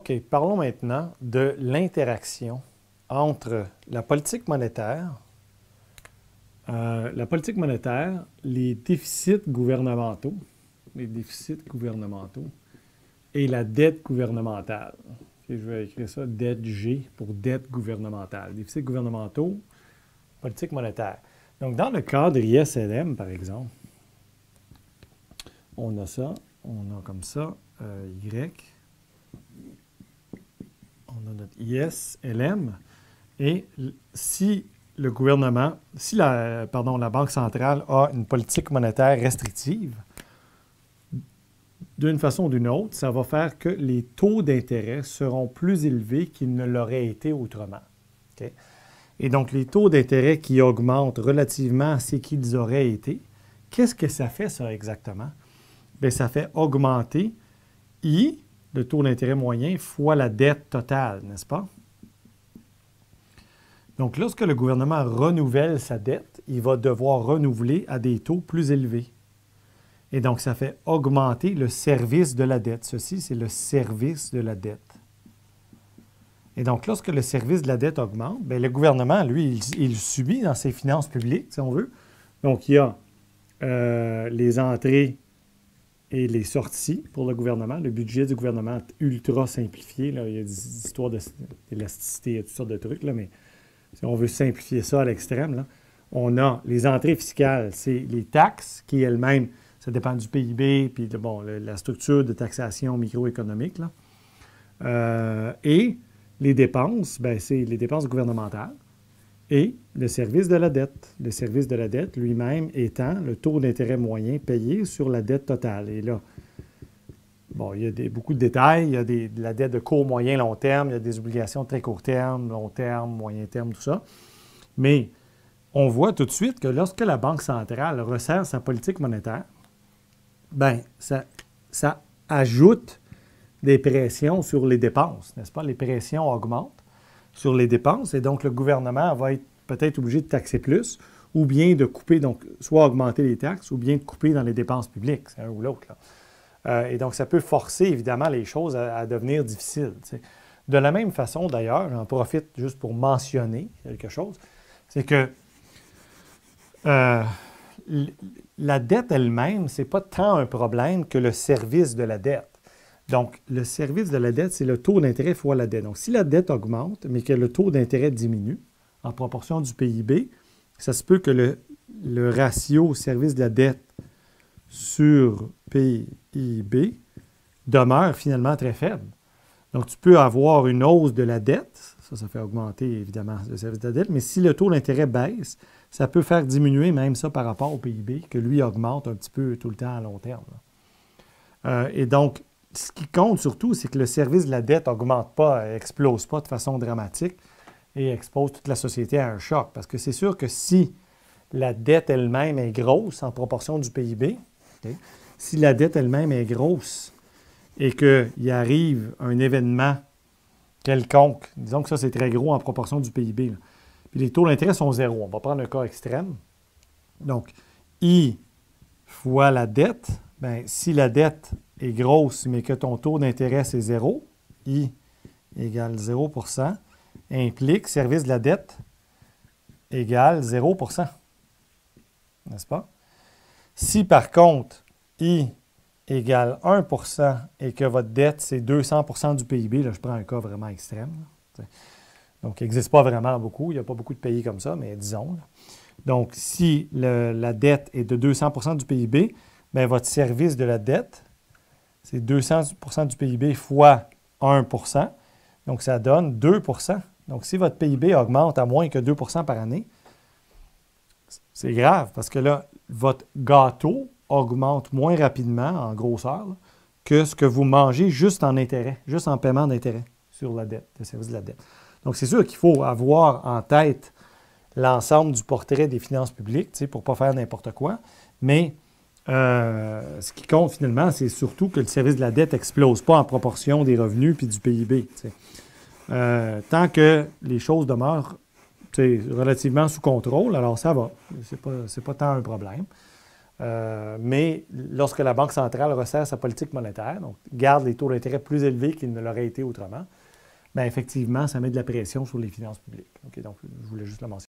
OK, parlons maintenant de l'interaction entre les déficits gouvernementaux et la dette gouvernementale. Okay, je vais écrire ça, dette G pour dette gouvernementale. Déficits gouvernementaux, politique monétaire. Donc, dans le cadre ISLM, par exemple, on a ça, on a comme ça, Y, on a notre ISLM, et si le gouvernement, si la Banque centrale a une politique monétaire restrictive, d'une façon ou d'une autre, ça va faire que les taux d'intérêt seront plus élevés qu'ils ne l'auraient été autrement. Okay? Et donc, les taux d'intérêt qui augmentent relativement à ce qu'ils auraient été, qu'est-ce que ça fait, ça, exactement? Bien, ça fait augmenter I, le taux d'intérêt moyen, fois la dette totale, n'est-ce pas? Donc, lorsque le gouvernement renouvelle sa dette, il va devoir renouveler à des taux plus élevés. Et donc, ça fait augmenter le service de la dette. Ceci, c'est le service de la dette. Et donc, lorsque le service de la dette augmente, bien, le gouvernement, lui, il subit dans ses finances publiques, si on veut. Donc, il y a les entrées et les sorties pour le gouvernement. Le budget du gouvernement est ultra simplifié. Là. Il y a des histoires d'élasticité, il y a toutes sortes de trucs, là, mais si on veut simplifier ça à l'extrême, là, on a les entrées fiscales, c'est les taxes qui elles-mêmes, ça dépend du PIB, puis bon, la structure de taxation microéconomique. Là. Et les dépenses, bien, c'est les dépenses gouvernementales et le service de la dette. Le service de la dette lui-même étant le taux d'intérêt moyen payé sur la dette totale. Et là, bon, il y a beaucoup de détails. Il y a de la dette de court, moyen, long terme. Il y a des obligations de très court terme, long terme, moyen terme, tout ça. Mais on voit tout de suite que lorsque la Banque centrale resserre sa politique monétaire, bien, ça ajoute des pressions sur les dépenses, n'est-ce pas? Les pressions augmentent sur les dépenses et donc le gouvernement va être peut-être obligé de taxer plus ou bien de couper, donc soit augmenter les taxes ou bien de couper dans les dépenses publiques, c'est un ou l'autre. Et donc, ça peut forcer évidemment les choses à devenir difficiles. T'sais. De la même façon, d'ailleurs, j'en profite juste pour mentionner quelque chose, c'est que la dette elle-même, ce n'est pas tant un problème que le service de la dette. Donc, le service de la dette, c'est le taux d'intérêt fois la dette. Donc, si la dette augmente, mais que le taux d'intérêt diminue en proportion du PIB, ça se peut que le ratio service de la dette sur PIB demeure finalement très faible. Donc, tu peux avoir une hausse de la dette, ça fait augmenter évidemment le service de la dette, mais si le taux d'intérêt baisse, ça peut faire diminuer même ça par rapport au PIB, que lui augmente un petit peu tout le temps à long terme. Et donc, ce qui compte surtout, c'est que le service de la dette n'augmente pas, n'explose pas de façon dramatique et expose toute la société à un choc. Parce que c'est sûr que si la dette elle-même est grosse en proportion du PIB, okay, si la dette elle-même est grosse et qu'il arrive un événement quelconque, disons que ça c'est très gros en proportion du PIB, là, puis les taux d'intérêt sont zéro. On va prendre un cas extrême. Donc, I fois la dette, bien, si la dette est grosse, mais que ton taux d'intérêt c'est zéro, I égale 0 %, implique service de la dette égale 0 %. N'est-ce pas? Si par contre, I égale 1 % et que votre dette c'est 200 % du PIB, là je prends un cas vraiment extrême, là, donc, il n'existe pas vraiment beaucoup. Il n'y a pas beaucoup de pays comme ça, mais disons. Là. Donc, si la dette est de 200 % du PIB, bien, votre service de la dette, c'est 200 % du PIB fois 1 %. Donc, ça donne 2 %. Donc, si votre PIB augmente à moins que 2 % par année, c'est grave parce que là, votre gâteau augmente moins rapidement en grosseur là, que ce que vous mangez juste en intérêt, juste en paiement d'intérêt sur la dette, le service de la dette. Donc, c'est sûr qu'il faut avoir en tête l'ensemble du portrait des finances publiques pour ne pas faire n'importe quoi. Mais ce qui compte finalement, c'est surtout que le service de la dette n'explose pas en proportion des revenus puis du PIB. Tant que les choses demeurent relativement sous contrôle, alors ça va. C'est pas tant un problème. Mais lorsque la Banque centrale resserre sa politique monétaire, donc garde les taux d'intérêt plus élevés qu'ils ne l'auraient été autrement, bien effectivement, ça met de la pression sur les finances publiques. OK, donc, je voulais juste le mentionner.